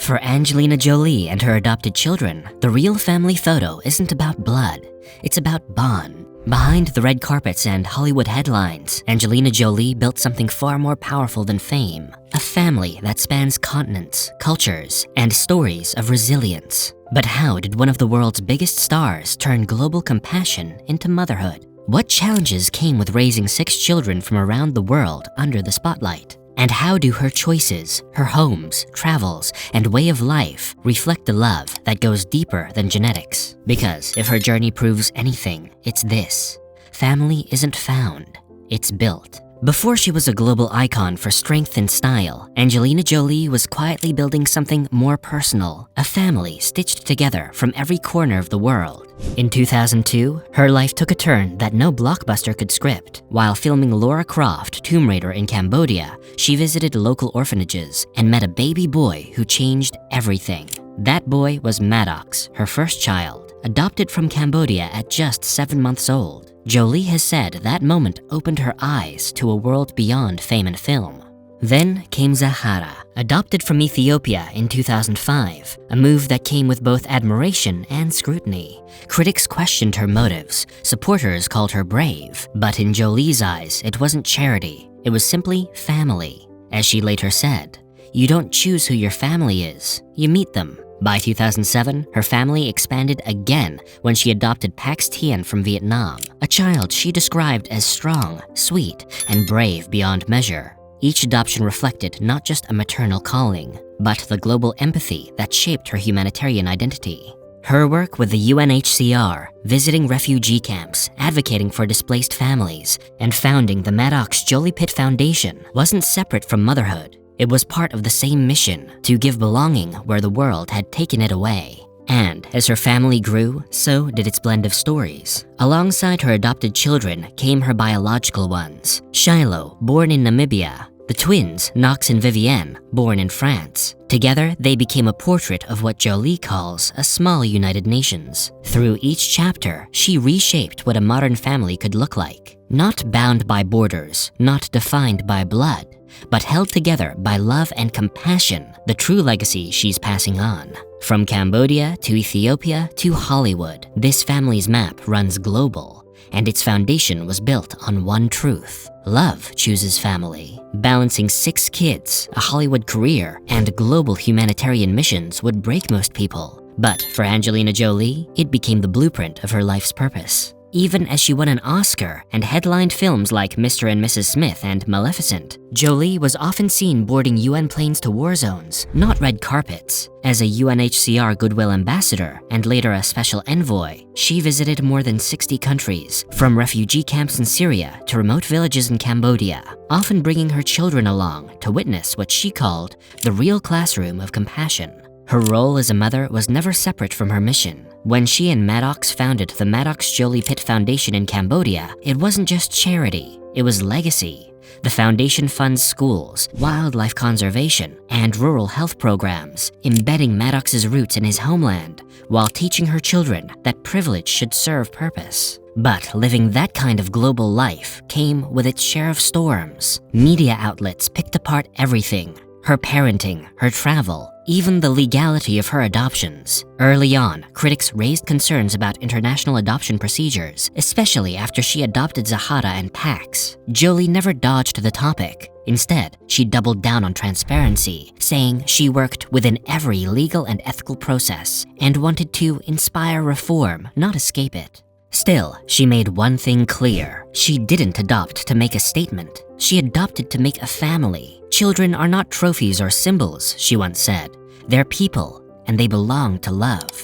For Angelina Jolie and her adopted children, the real family photo isn't about blood, it's about bond. Behind the red carpets and Hollywood headlines, Angelina Jolie built something far more powerful than fame. A family that spans continents, cultures, and stories of resilience. But how did one of the world's biggest stars turn global compassion into motherhood? What challenges came with raising 6 children from around the world under the spotlight? And how do her choices, her homes, travels, and way of life reflect a love that goes deeper than genetics? Because if her journey proves anything, it's this: family isn't found, it's built. Before she was a global icon for strength and style, Angelina Jolie was quietly building something more personal, a family stitched together from every corner of the world. In 2002, her life took a turn that no blockbuster could script. While filming Lara Croft Tomb Raider in Cambodia, she visited local orphanages and met a baby boy who changed everything. That boy was Maddox, her first child, adopted from Cambodia at just 7 months old. Jolie has said that moment opened her eyes to a world beyond fame and film. Then came Zahara, adopted from Ethiopia in 2005, a move that came with both admiration and scrutiny. Critics questioned her motives, supporters called her brave, but in Jolie's eyes, it wasn't charity, it was simply family. As she later said, "You don't choose who your family is, you meet them." By 2007, her family expanded again when she adopted Pax Tien from Vietnam, a child she described as strong, sweet, and brave beyond measure. Each adoption reflected not just a maternal calling, but the global empathy that shaped her humanitarian identity. Her work with the UNHCR, visiting refugee camps, advocating for displaced families, and founding the Maddox Jolie-Pitt Foundation wasn't separate from motherhood. It was part of the same mission, to give belonging where the world had taken it away. And as her family grew, so did its blend of stories. Alongside her adopted children came her biological ones. Shiloh, born in Namibia. The twins, Knox and Vivienne, born in France. Together, they became a portrait of what Jolie calls a small United Nations. Through each chapter, she reshaped what a modern family could look like. Not bound by borders, not defined by blood, but held together by love and compassion, the true legacy she's passing on. From Cambodia to Ethiopia to Hollywood, this family's map runs global, and its foundation was built on one truth: love chooses family. Balancing 6 kids, a Hollywood career, and global humanitarian missions would break most people. But for Angelina Jolie, it became the blueprint of her life's purpose. Even as she won an Oscar and headlined films like Mr. and Mrs. Smith and Maleficent, Jolie was often seen boarding UN planes to war zones, not red carpets. As a UNHCR Goodwill Ambassador and later a Special Envoy, she visited more than 60 countries, from refugee camps in Syria to remote villages in Cambodia, often bringing her children along to witness what she called the real classroom of compassion. Her role as a mother was never separate from her mission. When she and Maddox founded the Maddox Jolie-Pitt Foundation in Cambodia, it wasn't just charity, it was legacy. The foundation funds schools, wildlife conservation, and rural health programs, embedding Maddox's roots in his homeland, while teaching her children that privilege should serve purpose. But living that kind of global life came with its share of storms. Media outlets picked apart everything: her parenting, her travel, even the legality of her adoptions. Early on, critics raised concerns about international adoption procedures, especially after she adopted Zahara and Pax. Jolie never dodged the topic. Instead, she doubled down on transparency, saying she worked within every legal and ethical process and wanted to inspire reform, not escape it. Still, she made one thing clear: she didn't adopt to make a statement. She adopted to make a family. Children are not trophies or symbols, she once said. They're people, and they belong to love.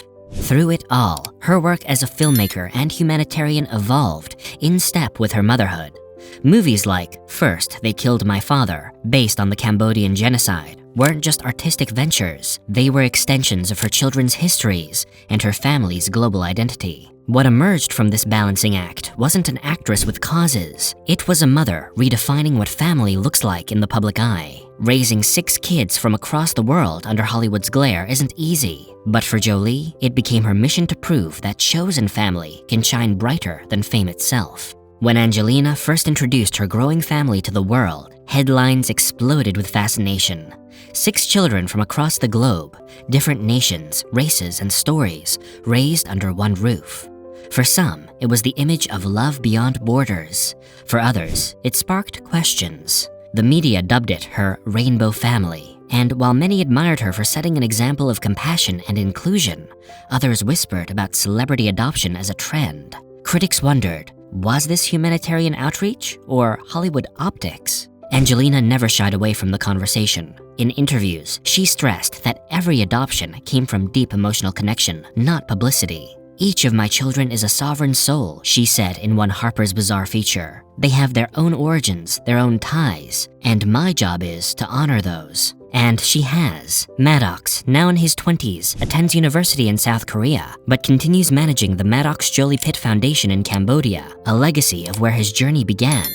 Through it all, her work as a filmmaker and humanitarian evolved in step with her motherhood. Movies like First They Killed My Father, based on the Cambodian genocide, weren't just artistic ventures. They were extensions of her children's histories and her family's global identity. What emerged from this balancing act wasn't an actress with causes. It was a mother redefining what family looks like in the public eye. Raising 6 kids from across the world under Hollywood's glare isn't easy. But for Jolie, it became her mission to prove that chosen family can shine brighter than fame itself. When Angelina first introduced her growing family to the world, headlines exploded with fascination. 6 children from across the globe, different nations, races, and stories, raised under one roof. For some, it was the image of love beyond borders. For others, it sparked questions. The media dubbed it her rainbow family, and while many admired her for setting an example of compassion and inclusion, others whispered about celebrity adoption as a trend. Critics wondered, was this humanitarian outreach or Hollywood optics? Angelina never shied away from the conversation. In interviews, she stressed that every adoption came from deep emotional connection, not publicity. "Each of my children is a sovereign soul," she said in one Harper's Bazaar feature. "They have their own origins, their own ties, and my job is to honor those." And she has. Maddox, now in his 20s, attends university in South Korea, but continues managing the Maddox Jolie-Pitt Foundation in Cambodia, a legacy of where his journey began.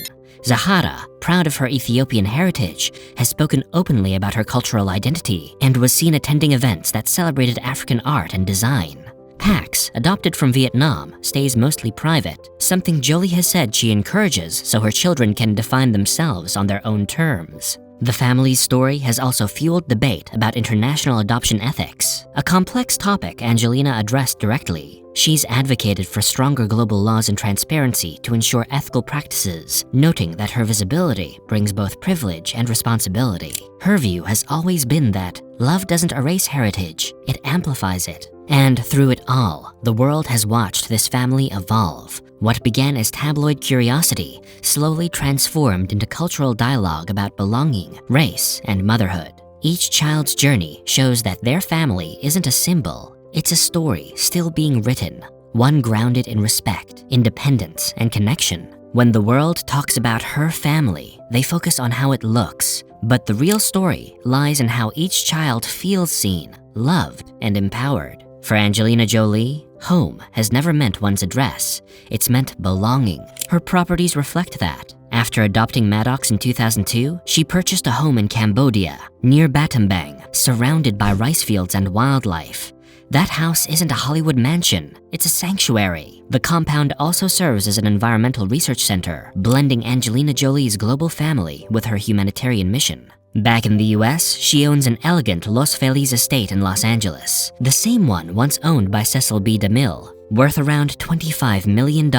Zahara, proud of her Ethiopian heritage, has spoken openly about her cultural identity and was seen attending events that celebrated African art and design. Pax, adopted from Vietnam, stays mostly private, something Jolie has said she encourages so her children can define themselves on their own terms. The family's story has also fueled debate about international adoption ethics, a complex topic Angelina addressed directly. She's advocated for stronger global laws and transparency to ensure ethical practices, noting that her visibility brings both privilege and responsibility. Her view has always been that love doesn't erase heritage, it amplifies it. And through it all, the world has watched this family evolve. What began as tabloid curiosity slowly transformed into cultural dialogue about belonging, race, and motherhood. Each child's journey shows that their family isn't a symbol, it's a story still being written, one grounded in respect, independence, and connection. When the world talks about her family, they focus on how it looks, but the real story lies in how each child feels seen, loved, and empowered. For Angelina Jolie, home has never meant one's address, it's meant belonging. Her properties reflect that. After adopting Maddox in 2002, she purchased a home in Cambodia, near Battambang, surrounded by rice fields and wildlife. That house isn't a Hollywood mansion, it's a sanctuary. The compound also serves as an environmental research center, blending Angelina Jolie's global family with her humanitarian mission. Back in the US, she owns an elegant Los Feliz estate in Los Angeles, the same one once owned by Cecil B. DeMille, worth around $25 million.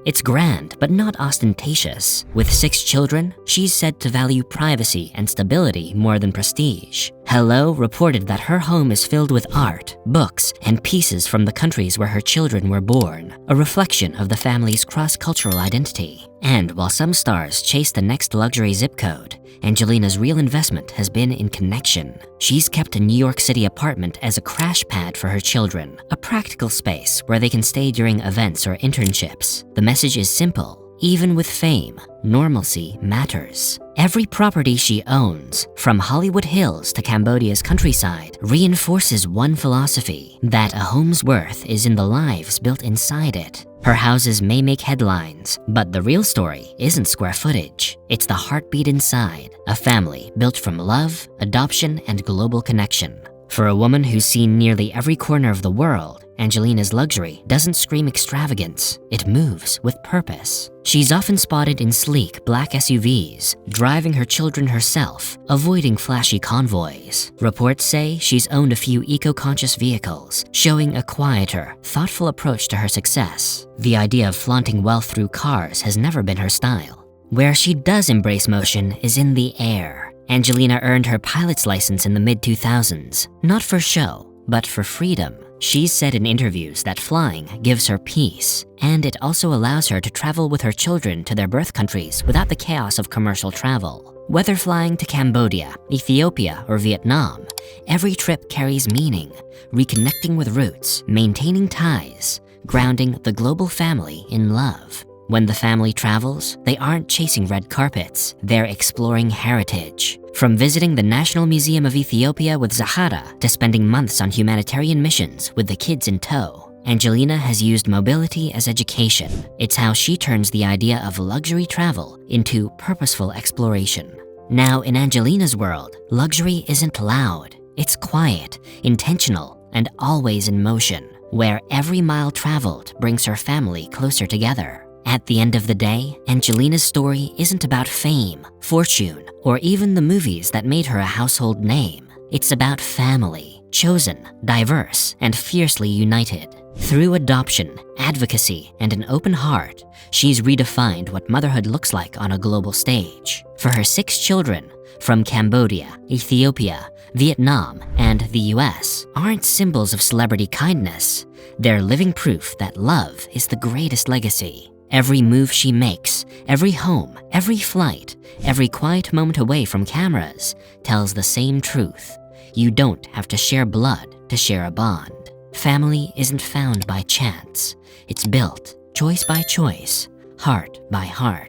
It's grand, but not ostentatious. With 6 children, she's said to value privacy and stability more than prestige. Hello reported that her home is filled with art, books, and pieces from the countries where her children were born, a reflection of the family's cross-cultural identity. And while some stars chase the next luxury zip code, Angelina's real investment has been in connection. She's kept a New York City apartment as a crash pad for her children, a practical space where they can stay during events or internships. The message is simple. Even with fame, normalcy matters. Every property she owns, from Hollywood Hills to Cambodia's countryside, reinforces one philosophy, that a home's worth is in the lives built inside it. Her houses may make headlines, but the real story isn't square footage. It's the heartbeat inside, a family built from love, adoption, and global connection. For a woman who's seen nearly every corner of the world, Angelina's luxury doesn't scream extravagance, it moves with purpose. She's often spotted in sleek black SUVs, driving her children herself, avoiding flashy convoys. Reports say she's owned a few eco-conscious vehicles, showing a quieter, thoughtful approach to her success. The idea of flaunting wealth through cars has never been her style. Where she does embrace motion is in the air. Angelina earned her pilot's license in the mid-2000s, not for show, but for freedom. She's said in interviews that flying gives her peace, and it also allows her to travel with her children to their birth countries without the chaos of commercial travel. Whether flying to Cambodia, Ethiopia, or Vietnam, every trip carries meaning, reconnecting with roots, maintaining ties, grounding the global family in love. When the family travels, they aren't chasing red carpets, they're exploring heritage. From visiting the National Museum of Ethiopia with Zahara to spending months on humanitarian missions with the kids in tow, Angelina has used mobility as education. It's how she turns the idea of luxury travel into purposeful exploration. Now, in Angelina's world, luxury isn't loud. It's quiet, intentional, and always in motion, where every mile traveled brings her family closer together. At the end of the day, Angelina's story isn't about fame, fortune, or even the movies that made her a household name. It's about family, chosen, diverse, and fiercely united. Through adoption, advocacy, and an open heart, she's redefined what motherhood looks like on a global stage. For her 6 children, from Cambodia, Ethiopia, Vietnam, and the US, aren't symbols of celebrity kindness. They're living proof that love is the greatest legacy. Every move she makes, every home, every flight, every quiet moment away from cameras tells the same truth. You don't have to share blood to share a bond. Family isn't found by chance. It's built, choice by choice, heart by heart.